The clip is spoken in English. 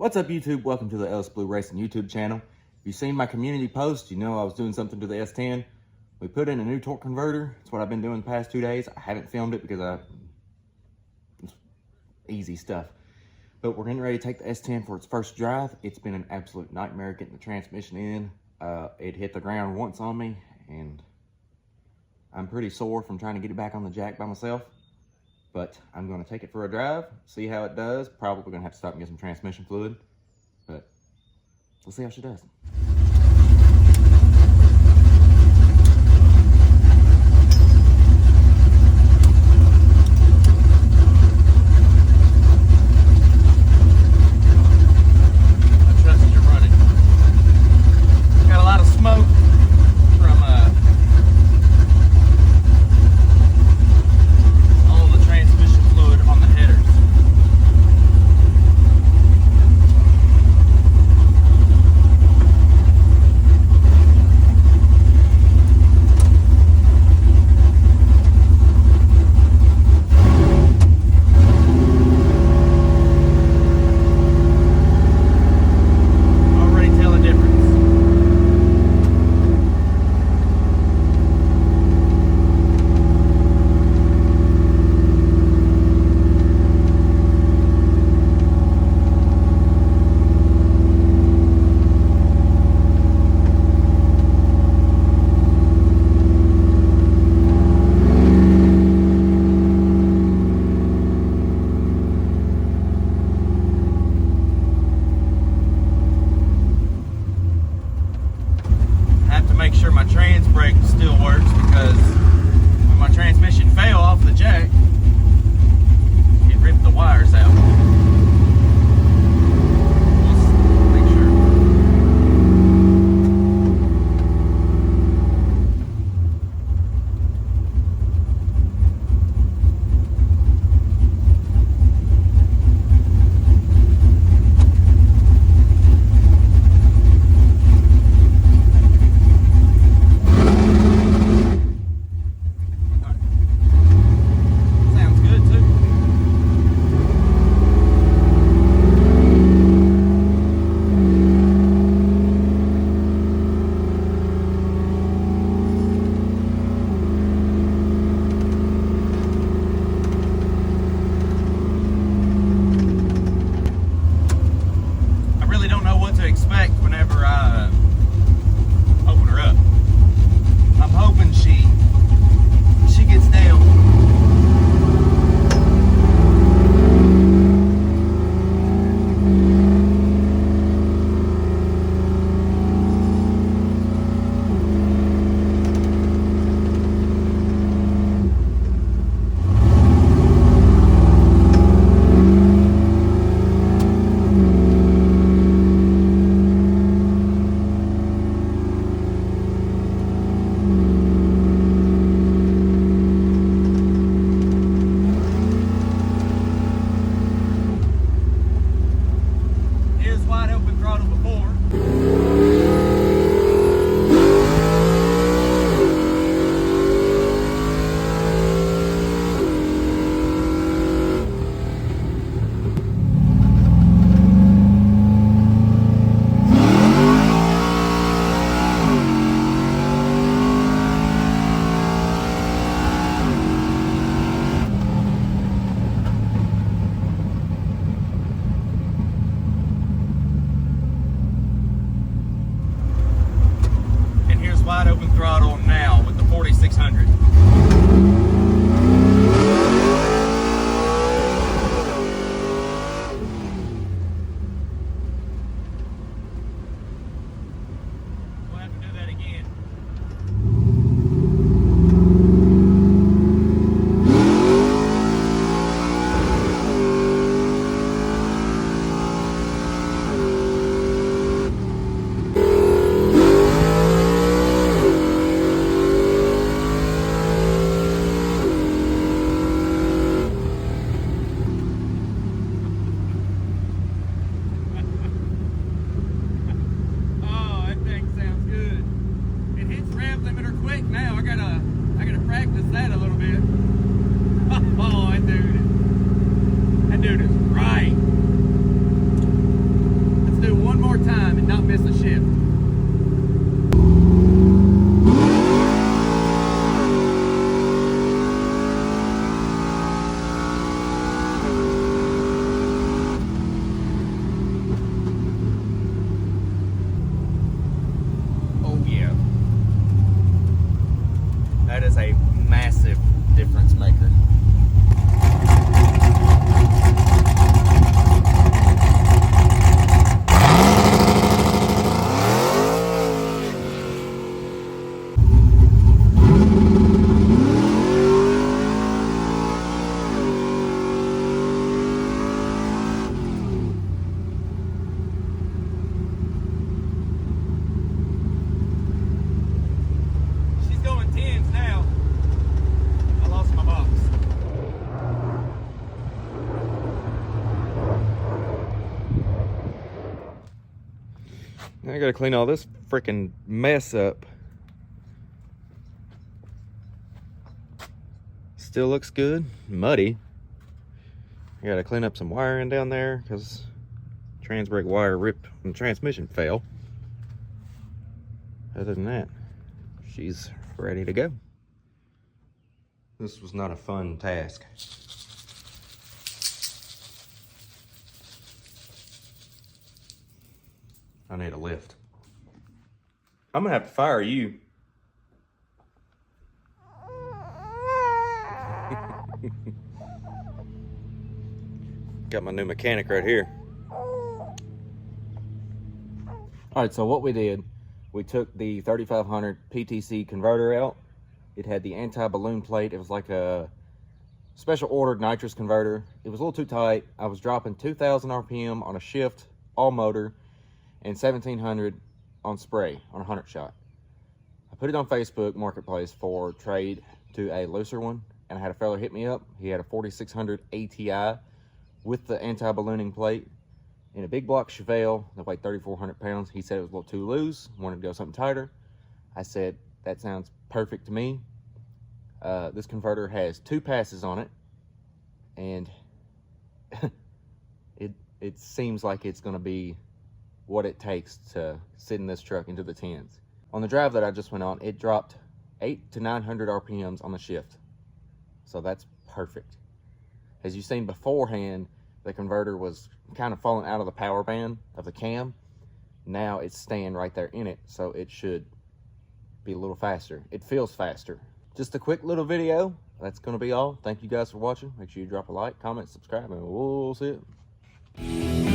What's up, YouTube? Welcome to the LS Blue Racing YouTube channel. If you've seen my community post, you know I was doing something to the S10. We put in a new torque converter. That's what I've been doing the past 2 days. I haven't filmed it because it's easy stuff. But we're getting ready to take the S10 for its first drive. It's been an absolute nightmare getting the transmission in. It hit the ground once on me, and I'm pretty sore from trying to get it back on the jack by myself. But I'm going to take it for a drive, see how it does. Probably going to have to stop and get some transmission fluid, but we'll see how she does. Make sure my Transbrake still works, because when my transmission fell off the jack, it ripped the wires out. Let's make sure. Expect whenever I open her up. I'm hoping she gets down. Wide open throttle before. Wide open throttle now with the 4600. We'll have to do that again. Quick now, I gotta practice that a little bit. Oh, that dude is right. not miss a shift. Oh yeah. That is a massive difference maker. She's going 10s now. I lost my box. Now I gotta clean all this freaking mess up. Still looks good, muddy. I gotta clean up some wiring down there because Transbrake wire ripped and the transmission fell. Other than that, she's ready to go. This was not a fun task. I need a lift. I'm gonna have to fire you. Got my new mechanic right here. All right, so what we did, we took the 3500 PTC converter out. It had the anti-balloon plate. It was like a special ordered nitrous converter. It was a little too tight. I was dropping 2,000 RPM on a shift, all motor, and 1,700 on spray on a 100 shot. I put it on Facebook Marketplace for trade to a looser one, and I had a fella hit me up. He had a 4600 ATI with the anti-ballooning plate in a big block Chevelle that weighed 3,400 pounds. He said it was a little too loose, wanted to go something tighter. I said, that sounds perfect to me. This converter has 2 passes on it, and it seems like it's gonna be what it takes to sit in this truck into the 10s. On the drive that I just went on, it dropped 800 to 900 RPMs on the shift. So that's perfect. As you've seen beforehand, the converter was kind of falling out of the power band of the cam. Now it's staying right there in it, so it should be a little faster. It feels faster. Just a quick little video. That's gonna be all. Thank you guys for watching. Make sure you drop a like, comment, subscribe, and we'll see you.